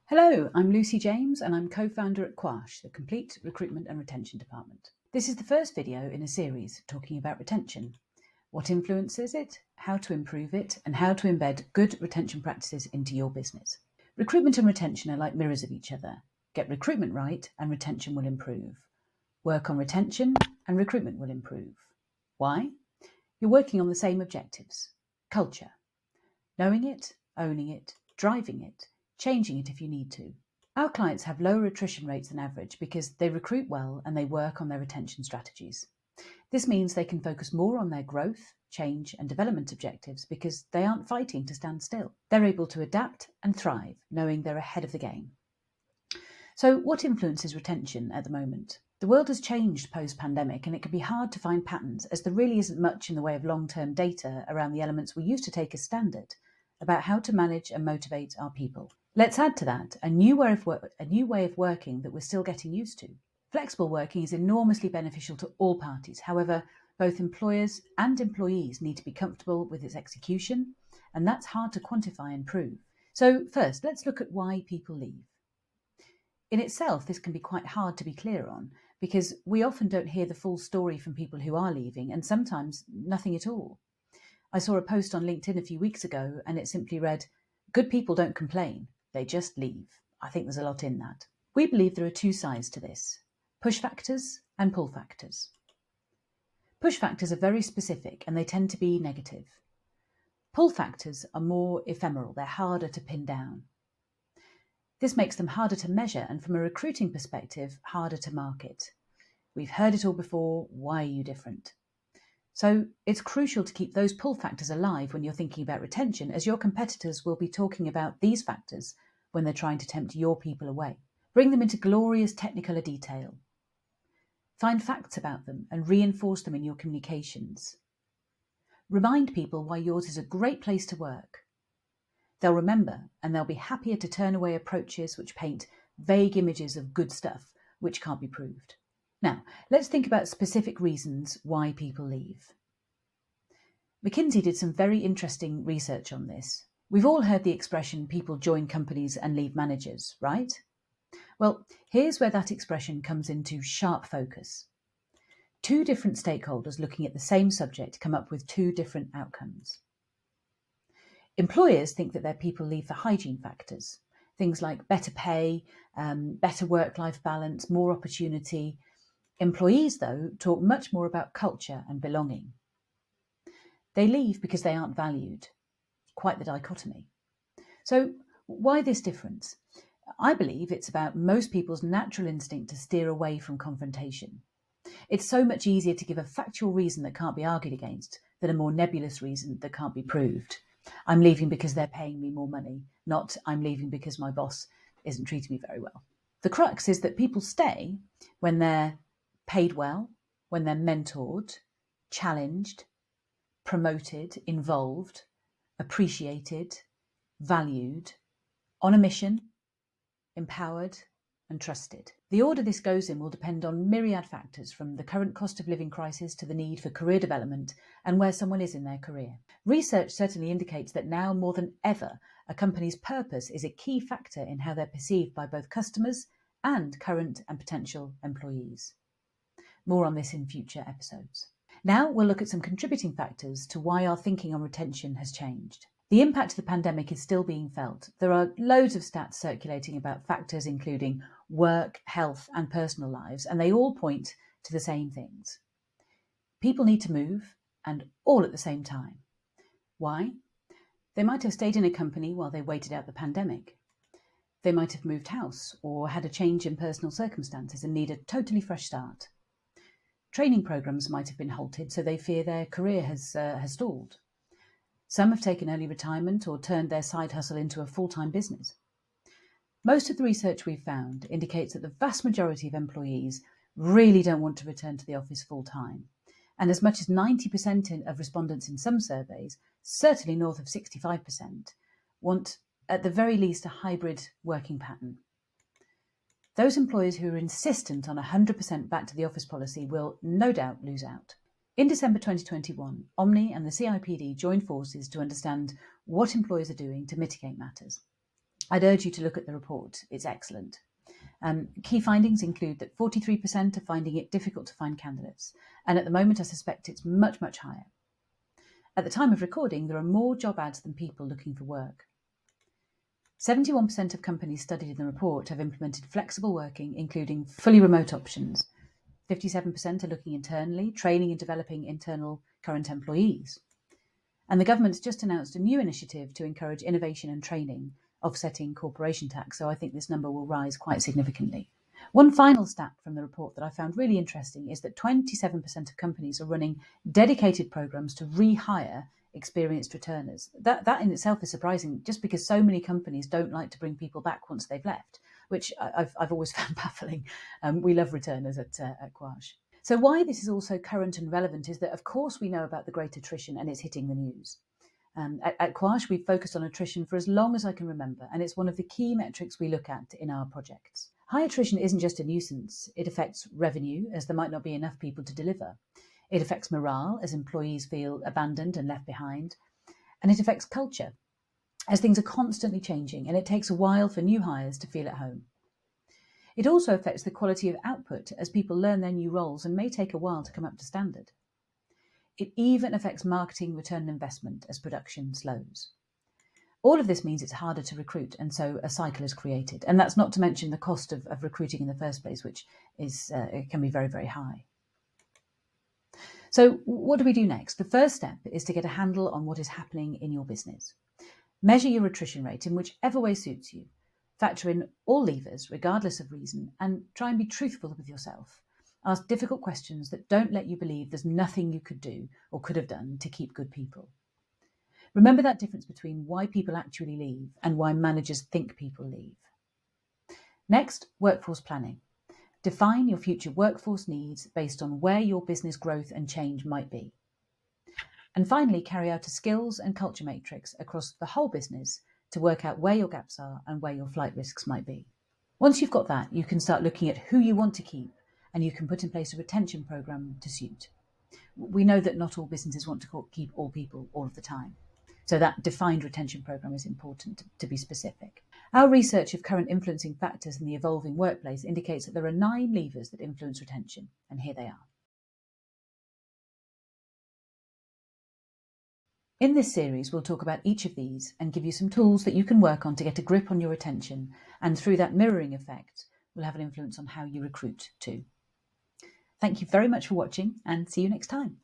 Hello, I'm Lucy James and I'm co-founder at Quarsh, the Complete Recruitment and Retention Department. This is the first video in a series talking about retention, what influences it, how to improve it, and how to embed good retention practices into your business. Recruitment and retention are like mirrors of each other. Get recruitment right and retention will improve. Work on retention and recruitment will improve. Why? You're working on the same objectives. Culture. Knowing it, owning it, driving it, changing it if you need to. Our clients have lower attrition rates than average because they recruit well and they work on their retention strategies. This means they can focus more on their growth, change and development objectives because they aren't fighting to stand still. They're able to adapt and thrive, knowing they're ahead of the game. So what influences retention at the moment? The world has changed post-pandemic and it can be hard to find patterns as there really isn't much in the way of long-term data around the elements we used to take as standard about how to manage and motivate our people. Let's add to that a new way of working that we're still getting used to. Flexible working is enormously beneficial to all parties. However, both employers and employees need to be comfortable with its execution, and that's hard to quantify and prove. So first, let's look at why people leave. In itself, this can be quite hard to be clear on because we often don't hear the full story from people who are leaving, and sometimes nothing at all. I saw a post on LinkedIn a few weeks ago and it simply read, "Good people don't complain, they just leave." I think there's a lot in that. We believe there are two sides to this, push factors and pull factors. Push factors are very specific and they tend to be negative. Pull factors are more ephemeral, they're harder to pin down. This makes them harder to measure and from a recruiting perspective, harder to market. We've heard it all before, why are you different? So it's crucial to keep those pull factors alive when you're thinking about retention, as your competitors will be talking about these factors when they're trying to tempt your people away. Bring them into glorious technicolor detail. Find facts about them and reinforce them in your communications. Remind people why yours is a great place to work. They'll remember and they'll be happier to turn away approaches which paint vague images of good stuff which can't be proved. Now, let's think about specific reasons why people leave. McKinsey did some very interesting research on this. We've all heard the expression, people join companies and leave managers, right? Well, here's where that expression comes into sharp focus. Two different stakeholders looking at the same subject come up with two different outcomes. Employers think that their people leave for hygiene factors, things like better pay, better work-life balance, more opportunity. Employees, though, talk much more about culture and belonging. They leave because they aren't valued. Quite the dichotomy. So why this difference? I believe it's about most people's natural instinct to steer away from confrontation. It's so much easier to give a factual reason that can't be argued against than a more nebulous reason that can't be proved. I'm leaving because they're paying me more money, not I'm leaving because my boss isn't treating me very well. The crux is that people stay when they're paid well, when they're mentored, challenged, promoted, involved, appreciated, valued, on a mission, empowered and trusted. The order this goes in will depend on myriad factors, from the current cost of living crisis to the need for career development and where someone is in their career. Research certainly indicates that now more than ever, a company's purpose is a key factor in how they're perceived by both customers and current and potential employees. More on this in future episodes. Now we'll look at some contributing factors to why our thinking on retention has changed. The impact of the pandemic is still being felt. There are loads of stats circulating about factors including work, health and personal lives, and they all point to the same things. People need to move, and all at the same time. Why? They might have stayed in a company while they waited out the pandemic. They might have moved house or had a change in personal circumstances and need a totally fresh start. Training programs might have been halted, so they fear their career has stalled. Some have taken early retirement or turned their side hustle into a full-time business. Most of the research we've found indicates that the vast majority of employees really don't want to return to the office full-time. And as much as 90% of respondents in some surveys, certainly north of 65%, want at the very least a hybrid working pattern. Those employers who are insistent on 100% back to the office policy will no doubt lose out. In December 2021, Omni and the CIPD joined forces to understand what employers are doing to mitigate matters. I'd urge you to look at the report. It's excellent. Key findings include that 43% are finding it difficult to find candidates, and at the moment I suspect it's much, much higher. At the time of recording, there are more job ads than people looking for work. 71% of companies studied in the report have implemented flexible working, including fully remote options. 57% are looking internally, training and developing internal current employees. And the government's just announced a new initiative to encourage innovation and training, offsetting corporation tax, so I think this number will rise quite significantly. One final stat from the report that I found really interesting is that 27% of companies are running dedicated programs to rehire experienced returners. That in itself is surprising, just because so many companies don't like to bring people back once they've left, which I've always found baffling. We love returners at Quarsh. So why this is also current and relevant is that, of course, we know about the great attrition and it's hitting the news. At Quarsh, we've focused on attrition for as long as I can remember, and it's one of the key metrics we look at in our projects. High attrition isn't just a nuisance. It affects revenue, as there might not be enough people to deliver. It affects morale, as employees feel abandoned and left behind. And it affects culture, as things are constantly changing, and it takes a while for new hires to feel at home. It also affects the quality of output, as people learn their new roles and may take a while to come up to standard. It even affects marketing return on investment as production slows. All of this means it's harder to recruit, and so a cycle is created. And that's not to mention the cost of recruiting in the first place, which it can be very, very high. So what do we do next? The first step is to get a handle on what is happening in your business. Measure your attrition rate in whichever way suits you. Factor in all levers, regardless of reason, and try and be truthful with yourself. Ask difficult questions that don't let you believe there's nothing you could do or could have done to keep good people. Remember that difference between why people actually leave and why managers think people leave. Next, workforce planning. Define your future workforce needs based on where your business growth and change might be. And finally, carry out a skills and culture matrix across the whole business to work out where your gaps are and where your flight risks might be. Once you've got that, you can start looking at who you want to keep, and you can put in place a retention program to suit. We know that not all businesses want to keep all people all of the time. So that defined retention program is important to be specific. Our research of current influencing factors in the evolving workplace indicates that there are 9 levers that influence retention, and here they are. In this series, we'll talk about each of these and give you some tools that you can work on to get a grip on your retention, and through that mirroring effect, will have an influence on how you recruit too. Thank you very much for watching, and see you next time.